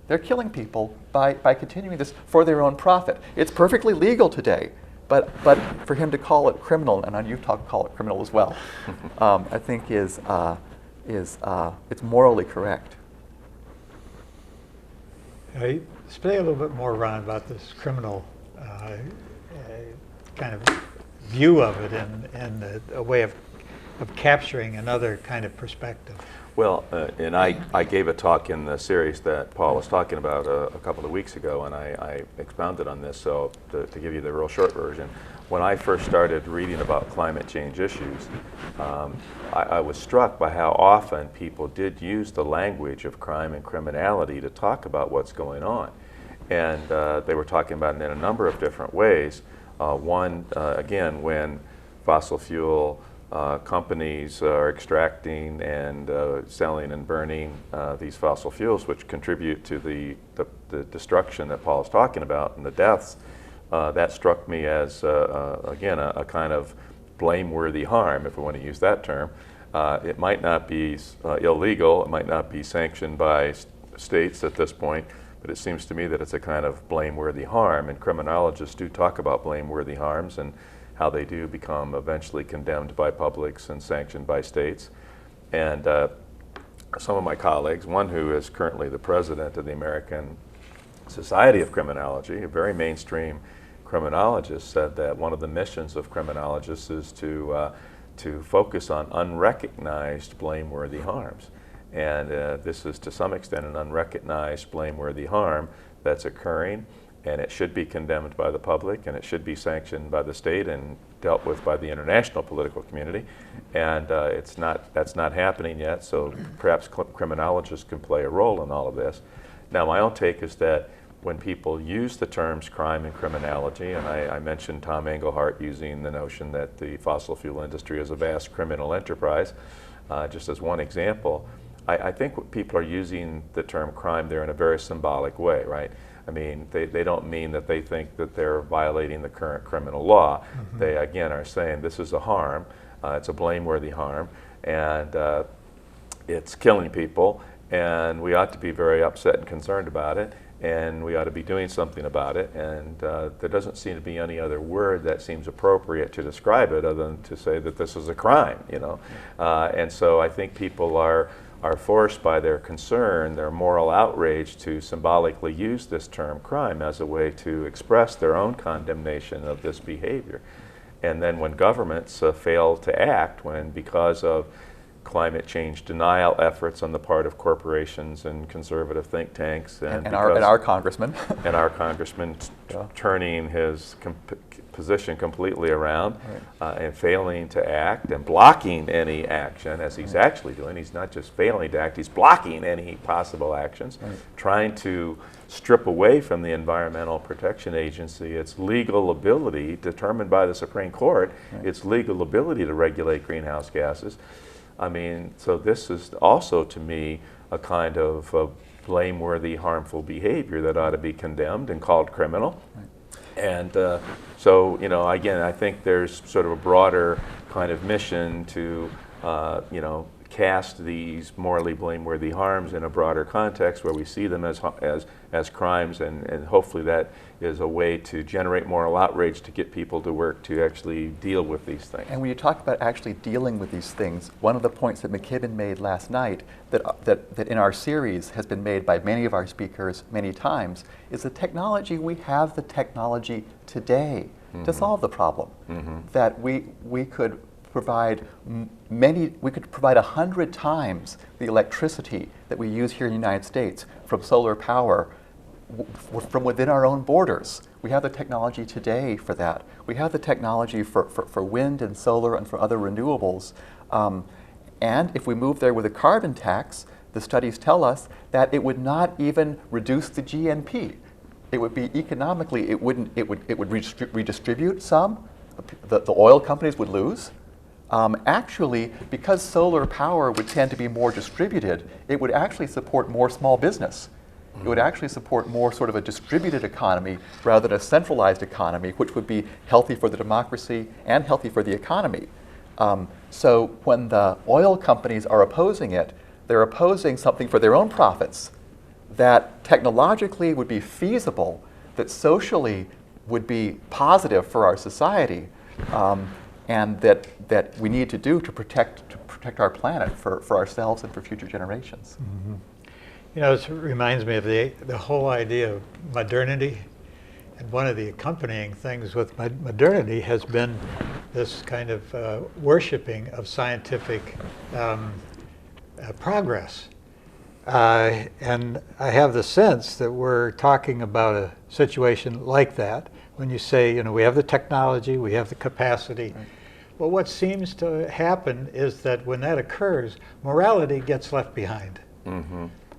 They're killing people by continuing this for their own profit. It's perfectly legal today, but for him to call it criminal, and on Utah call it criminal as well, I think it's morally correct. Say a little bit more, Ron, about this criminal kind of view of it and a way of capturing another kind of perspective. Well, and I gave a talk in the series that Paul was talking about a couple of weeks ago, and I expounded on this. So to give you the real short version, when I first started reading about climate change issues, I was struck by how often people did use the language of crime and criminality to talk about what's going on. And they were talking about it in a number of different ways. One, again, when fossil fuel companies are extracting and selling and burning these fossil fuels, which contribute to the destruction that Paul is talking about and the deaths, that struck me as, again, a kind of blameworthy harm, if we want to use that term. It might not be illegal, it might not be sanctioned by states at this point, but it seems to me that it's a kind of blameworthy harm, and criminologists do talk about blameworthy harms and how they do become eventually condemned by publics and sanctioned by states. And some of my colleagues, one who is currently the president of the American Society of Criminology, a very mainstream criminologist, said that one of the missions of criminologists is to focus on unrecognized blameworthy harms. And this is to some extent an unrecognized blameworthy harm that's occurring, and it should be condemned by the public, and it should be sanctioned by the state and dealt with by the international political community. And that's not happening yet, so perhaps criminologists can play a role in all of this. Now, my own take is that when people use the terms crime and criminality, and I mentioned Tom Engelhardt using the notion that the fossil fuel industry is a vast criminal enterprise, just as one example, I think people are using the term crime there in a very symbolic way, right? I mean, they don't mean that they think that they're violating the current criminal law. Mm-hmm. They, again, are saying this is a harm, it's a blameworthy harm, and it's killing people, and we ought to be very upset and concerned about it, and we ought to be doing something about it. And there doesn't seem to be any other word that seems appropriate to describe it other than to say that this is a crime, you know. And so I think people are forced by their concern, their moral outrage, to symbolically use this term crime as a way to express their own condemnation of this behavior. And then when governments fail to act, when because of climate change denial efforts on the part of corporations and conservative think tanks and our congressman turning his position completely around, and failing to act and blocking any action, as he's actually doing. He's not just failing to act, he's blocking any possible actions, trying to strip away from the Environmental Protection Agency its legal ability, determined by the Supreme Court, its legal ability to regulate greenhouse gases. I mean, so this is also, to me, a kind of blameworthy, harmful behavior that ought to be condemned and called criminal. And so, you know, again, I think there's sort of a broader kind of mission to, you know, cast these morally blameworthy harms in a broader context where we see them as crimes, and hopefully that is a way to generate moral outrage to get people to work to actually deal with these things. And when you talk about actually dealing with these things, one of the points that McKibben made last night that in our series has been made by many of our speakers many times is the technology, we have the technology today to solve the problem. That we could provide we could provide 100 times the electricity that we use here in the United States from solar power from within our own borders. We have the technology today for that. We have the technology for wind and solar and for other renewables. And if we move there with a carbon tax, the studies tell us that it would not even reduce the GNP. It would be economically, it would redistribute some. The oil companies would lose. Actually, because solar power would tend to be more distributed, it would actually support more small business. It would actually support more sort of a distributed economy rather than a centralized economy, which would be healthy for the democracy and healthy for the economy. So when the oil companies are opposing it, they're opposing something for their own profits that technologically would be feasible, that socially would be positive for our society, and that we need to do to protect our planet for ourselves and for future generations. You know, it reminds me of the whole idea of modernity, and one of the accompanying things with modernity has been this kind of worshiping of scientific progress. And I have the sense that we're talking about a situation like that when you say, you know, we have the technology, we have the capacity. Well, what seems to happen is that when that occurs, morality gets left behind.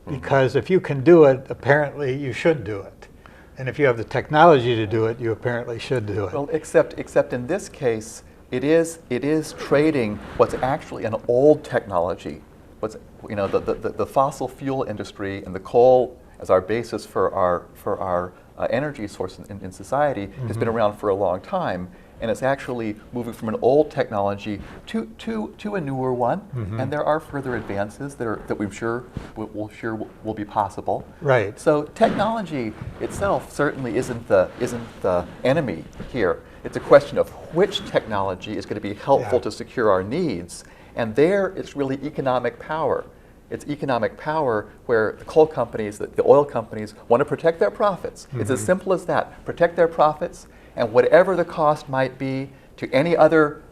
Because if you can do it, apparently you should do it. And if you have the technology to do it, you apparently should do it. Well, except in this case, it is trading what's actually an old technology. What's, you know, the fossil fuel industry and the coal as our basis for our energy source in society has been around for a long time. And it's actually moving from an old technology to a newer one, and there are further advances that we're sure will be possible. Right. So technology itself certainly isn't the enemy here. It's a question of which technology is going to be helpful to secure our needs, and there it's really economic power. It's economic power where the coal companies, the oil companies want to protect their profits. It's as simple as that. Protect their profits. And whatever the cost might be to any other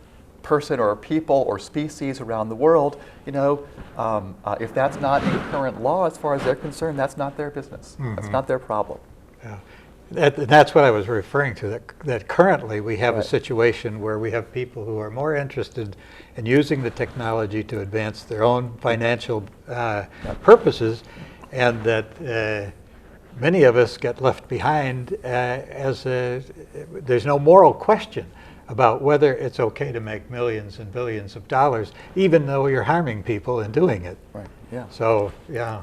person or people or species around the world, you know, if that's not in current law as far as they're concerned, that's not their business. That's not their problem. Yeah. That's what I was referring to, that currently we have a situation where we have people who are more interested in using the technology to advance their own financial purposes, and that many of us get left behind there's no moral question about whether it's okay to make millions and billions of dollars, even though you're harming people in doing it. Right. Yeah. So, yeah.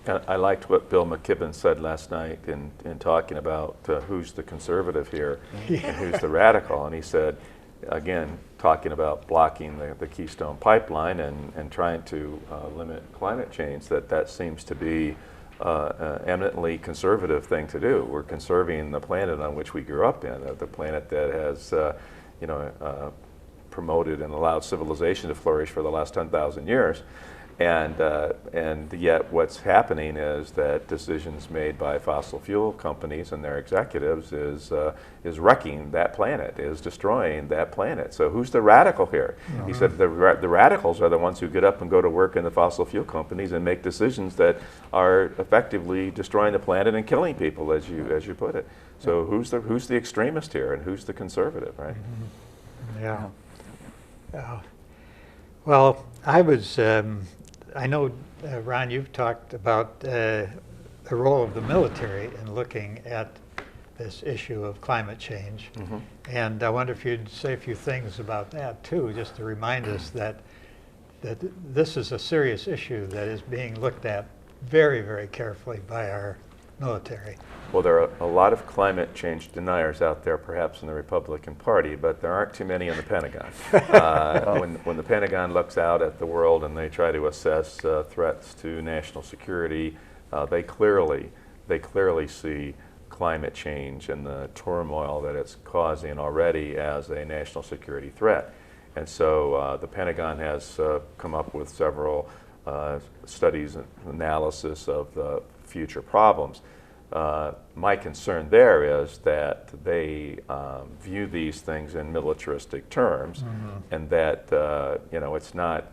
I liked what Bill McKibben said last night in talking about who's the conservative here and who's the radical. And he said, again, talking about blocking the Keystone Pipeline and trying to limit climate change, that seems to be eminently conservative thing to do. We're conserving the planet on which we grew up in, the planet that has promoted and allowed civilization to flourish for the last 10,000 years. And yet what's happening is that decisions made by fossil fuel companies and their executives is wrecking that planet, is destroying that planet. So who's the radical here? He said the radicals are the ones who get up and go to work in the fossil fuel companies and make decisions that are effectively destroying the planet and killing people, as you put it. So who's the extremist here and who's the conservative, right? Yeah. Well, I was. I know, Ron, you've talked about the role of the military in looking at this issue of climate change. And I wonder if you'd say a few things about that too, just to remind us that this is a serious issue that is being looked at very, very carefully by our military. Well, there are a lot of climate change deniers out there, perhaps in the Republican Party, but there aren't too many in the Pentagon. When the Pentagon looks out at the world and they try to assess threats to national security, they clearly see climate change and the turmoil that it's causing already as a national security threat. And so the Pentagon has come up with several studies and analysis of the future problems. My concern there is that they view these things in militaristic terms, and that it's not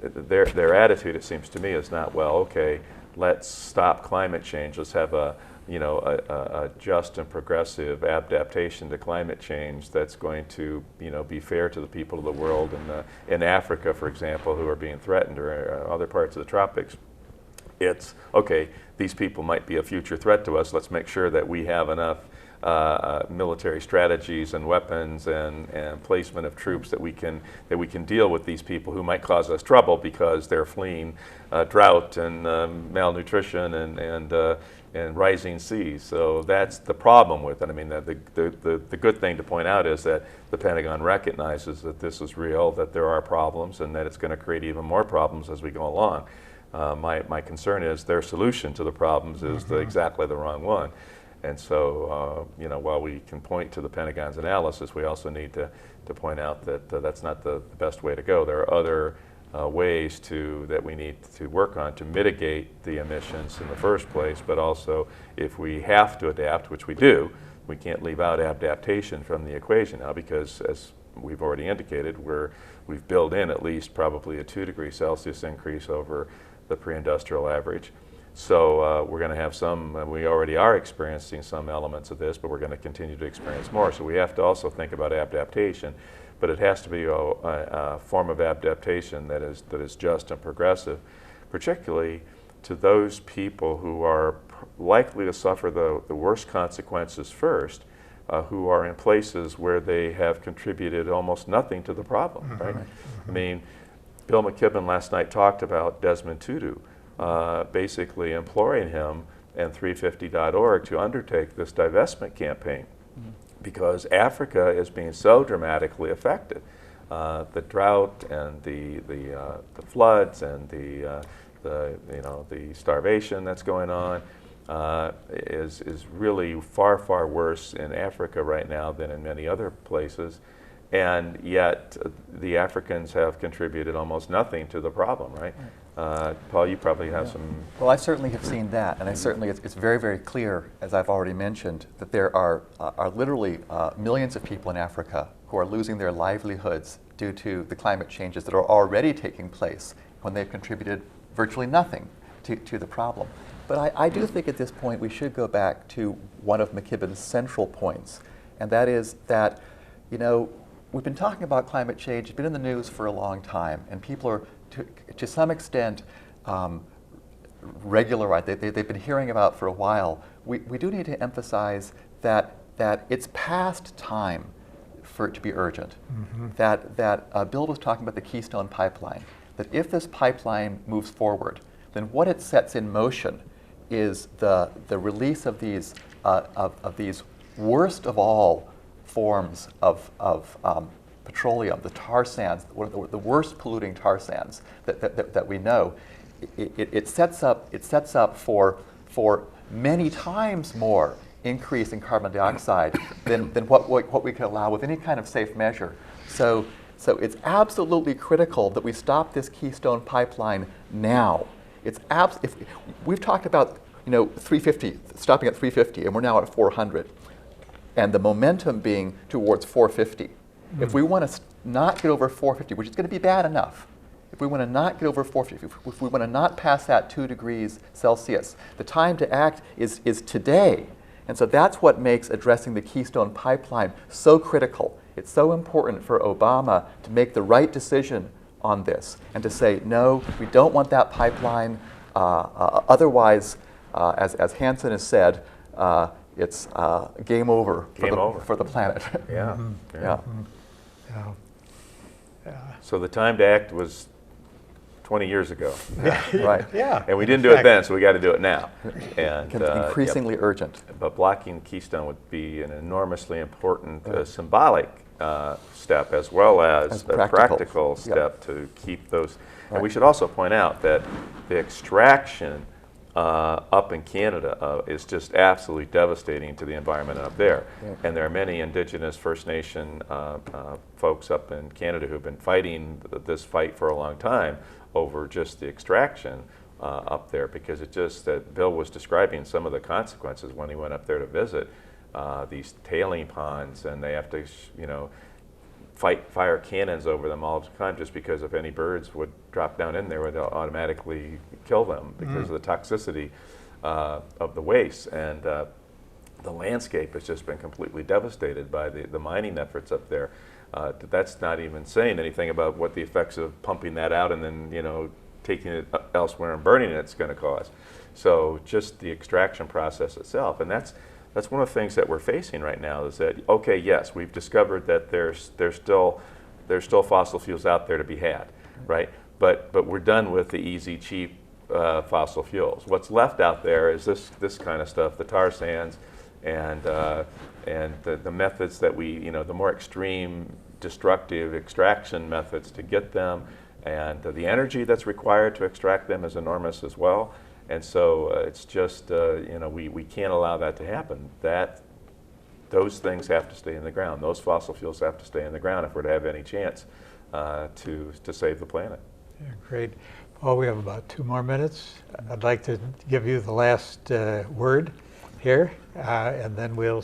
their attitude. It seems to me is not, well, okay, let's stop climate change. Let's have a just and progressive adaptation to climate change that's going to be fair to the people of the world in Africa, for example, who are being threatened, or other parts of the tropics. It's, okay, these people might be a future threat to us. Let's make sure that we have enough military strategies and weapons and placement of troops that we can deal with these people who might cause us trouble because they're fleeing drought and malnutrition and rising seas. So that's the problem with it. I mean, the good thing to point out is that the Pentagon recognizes that this is real, that there are problems, and that it's going to create even more problems as we go along. My concern is their solution to the problems is exactly the wrong one. And so, while we can point to the Pentagon's analysis, we also need to point out that that's not the best way to go. There are other ways that we need to work on to mitigate the emissions in the first place, but also if we have to adapt, which we do, we can't leave out adaptation from the equation now, because as we've already indicated, we've built in at least probably a 2 degrees Celsius increase over the pre-industrial average. So we're going to have some, and we already are experiencing some elements of this, but we're going to continue to experience more. So we have to also think about adaptation, but it has to be a form of adaptation that is just and progressive, particularly to those people who are likely to suffer the worst consequences first, who are in places where they have contributed almost nothing to the problem, right? I mean, Bill McKibben last night talked about Desmond Tutu, basically imploring him and 350.org to undertake this divestment campaign, because Africa is being so dramatically affected. The drought and the floods and the starvation that's going on is really far, far worse in Africa right now than in many other places. And yet the Africans have contributed almost nothing to the problem, right? Paul, you probably have some... Well, I certainly have seen that, and it's very, very clear, as I've already mentioned, that there are literally millions of people in Africa who are losing their livelihoods due to the climate changes that are already taking place when they've contributed virtually nothing to the problem. But I do think at this point we should go back to one of McKibben's central points, and that is that, we've been talking about climate change, it's been in the news for a long time, and people are, to some extent, regularized. They've been hearing about for a while. We do need to emphasize that it's past time for it to be urgent. That Bill was talking about the Keystone Pipeline, that if this pipeline moves forward, then what it sets in motion is the release of these worst of all forms of petroleum, the tar sands, one of the worst polluting tar sands that we know, it sets up for many times more increase in carbon dioxide than what we could allow with any kind of safe measure. So it's absolutely critical that we stop this Keystone Pipeline now. If we've talked about 350, stopping at 350, and we're now at 400, and the momentum being towards 450. If we want to not get over 450, which is going to be bad enough, if we want to not get over 450, if we want to not pass that 2 degrees Celsius, the time to act is today. And so that's what makes addressing the Keystone Pipeline so critical. It's so important for Obama to make the right decision on this and to say, no, we don't want that pipeline. Otherwise, as Hansen has said, it's game over for the planet. Yeah. Yeah. So the time to act was 20 years ago. Right. Yeah. And we didn't do it then, so we got to do it now. And increasingly urgent. But blocking Keystone would be an enormously important symbolic step, as well as a practical step to keep those. And we should also point out that the extraction up in Canada is just absolutely devastating to the environment up there. And there are many Indigenous First Nation folks up in Canada who've been fighting this fight for a long time over just the extraction up there, because it just, that Bill was describing some of the consequences when he went up there to visit these tailing ponds, and they have to, fire cannons over them all the time, just because if any birds would drop down in there, they'll automatically kill them because of the toxicity of the waste. And the landscape has just been completely devastated by the mining efforts up there. That's not even saying anything about what the effects of pumping that out and then taking it elsewhere and burning it's going to cause. So just the extraction process itself, and that's one of the things that we're facing right now, is that, okay, yes, we've discovered that there's still fossil fuels out there to be had, right? But we're done with the easy, cheap fossil fuels. What's left out there is this kind of stuff, the tar sands, and the methods that the more extreme, destructive extraction methods to get them, and the energy that's required to extract them is enormous as well. And so it's just, we can't allow that to happen. Those things have to stay in the ground. Those fossil fuels have to stay in the ground if we're to have any chance to save the planet. Yeah, great. Paul, we have about 2 more minutes. I'd like to give you the last word here, and then we'll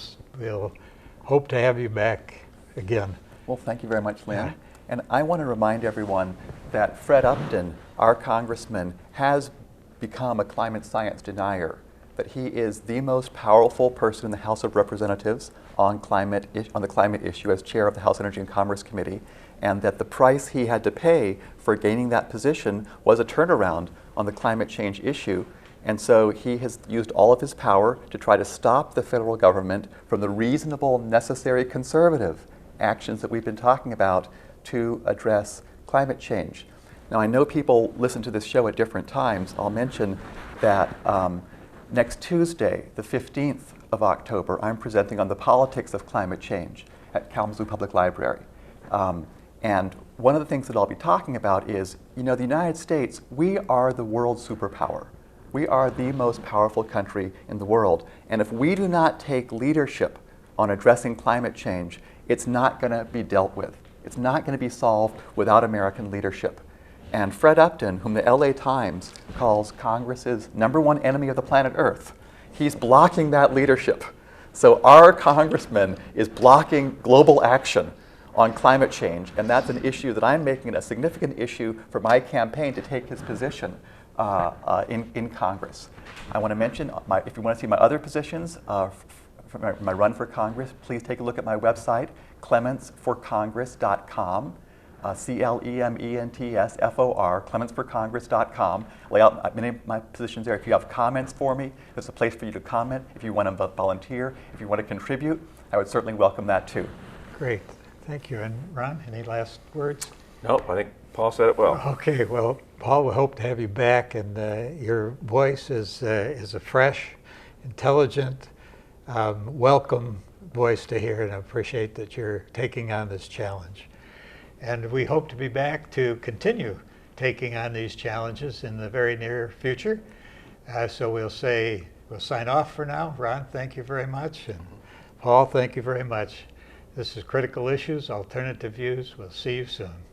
hope to have you back again. Well, thank you very much, Lynn. Yeah. And I want to remind everyone that Fred Upton, our congressman, has become a climate science denier, that he is the most powerful person in the House of Representatives on the climate issue as chair of the House Energy and Commerce Committee, and that the price he had to pay for gaining that position was a turnaround on the climate change issue. And so he has used all of his power to try to stop the federal government from the reasonable, necessary, conservative actions that we've been talking about to address climate change. Now, I know people listen to this show at different times. I'll mention that next Tuesday, the 15th of October, I'm presenting on the politics of climate change at Kalamazoo Public Library. And one of the things that I'll be talking about is, the United States, we are the world superpower. We are the most powerful country in the world. And if we do not take leadership on addressing climate change, it's not going to be dealt with. It's not going to be solved without American leadership. And Fred Upton, whom the LA Times calls Congress's #1 enemy of the planet Earth, he's blocking that leadership. So our congressman is blocking global action on climate change, and that's an issue that I'm making a significant issue for my campaign to take his position in Congress. I want to mention, if you want to see my other positions for my run for Congress, please take a look at my website, clementsforcongress.com. CLEMENTSFOR, clementsforcongress.com. Lay out many of my positions there. If you have comments for me, there's a place for you to comment. If you want to volunteer, if you want to contribute, I would certainly welcome that too. Great. Thank you. And Ron, any last words? Nope, I think Paul said it well. Okay, well, Paul, we hope to have you back, and your voice is a fresh, intelligent, welcome voice to hear, and I appreciate that you're taking on this challenge. And we hope to be back to continue taking on these challenges in the very near future. So we'll sign off for now. Ron, thank you very much. And Paul, thank you very much. This is Critical Issues, Alternative Views. We'll see you soon.